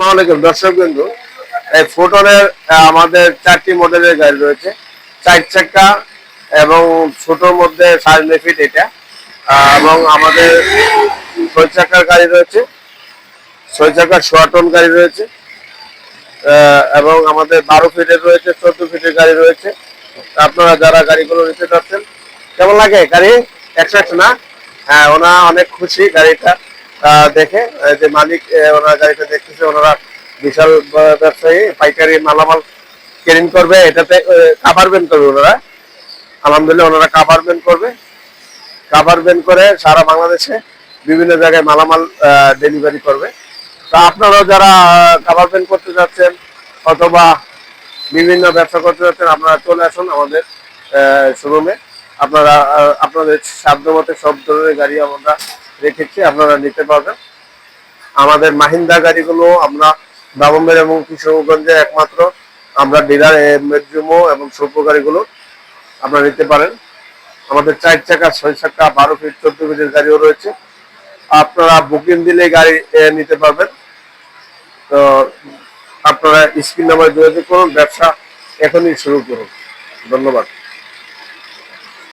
আসসালামু আলাইকুম দর্শকবৃন্দু। এই ফোটনের আমাদের 4টি মডেলের গাড়ি রয়েছে, 4 চাকা এবং ছোটোর মধ্যে 9.5 ফিট এটা, এবং আমাদের 6 চাকার গাড়ি রয়েছে, 6 চাকার 1.5 টন গাড়ি রয়েছে, এবং আমাদের 12 ফিটের রয়েছে, 14 ফিটের গাড়ি রয়েছে। আপনারা যারা গাড়িগুলো নিতে চাচ্ছেন, কেমন লাগে গাড়ি? 101 না? হ্যাঁ, ওনারা অনেক খুশি গাড়িটা দেখে। যে মালিক ওনারা গাড়িটা দেখতেছে, ওনারা বিশাল ব্যবসায়ী, পাইকারি মালামাল ক্যারিং করবে, এটাতে কাভার ব্যান করবে ওনারা। আলহামদুলিল্লাহ ওনারা কাভার ব্যান করবে, কাভার ব্যান করে সারা বাংলাদেশে বিভিন্ন জায়গায় মালামাল ডেলিভারি করবে। তা আপনারাও যারা কাভার ব্যান করতে যাচ্ছেন অথবা বিভিন্ন ব্যবসা করতে যাচ্ছেন, আপনারা চলে আসুন আমাদের শোরুমে। আপনারা আপনাদের সাধ্যমতো সব ধরনের গাড়ি আমরা রেখেছি, আপনারা নিতে পারবেন। আমাদের মাহিন্দ্রা গাড়িগুলো আমরা ব্রাহ্মণবাড়িয়া এবং কিশোরগঞ্জে একমাত্র আমরা ডিলার, মেট্রোমো এবং সৌপ্য গাড়িগুলো আপনারা নিতে পারেন। আমাদের 4 চাকা, 6 চাকা, 12 ফিট, 14 ফিটের গাড়িও রয়েছে। আপনারা বুকিং দিলে গাড়ি নিতে পারবেন। তো আপনারা স্ক্রিন নাম্বারে যোগাযোগ করুন, ব্যবসা এখনই শুরু করুন। ধন্যবাদ।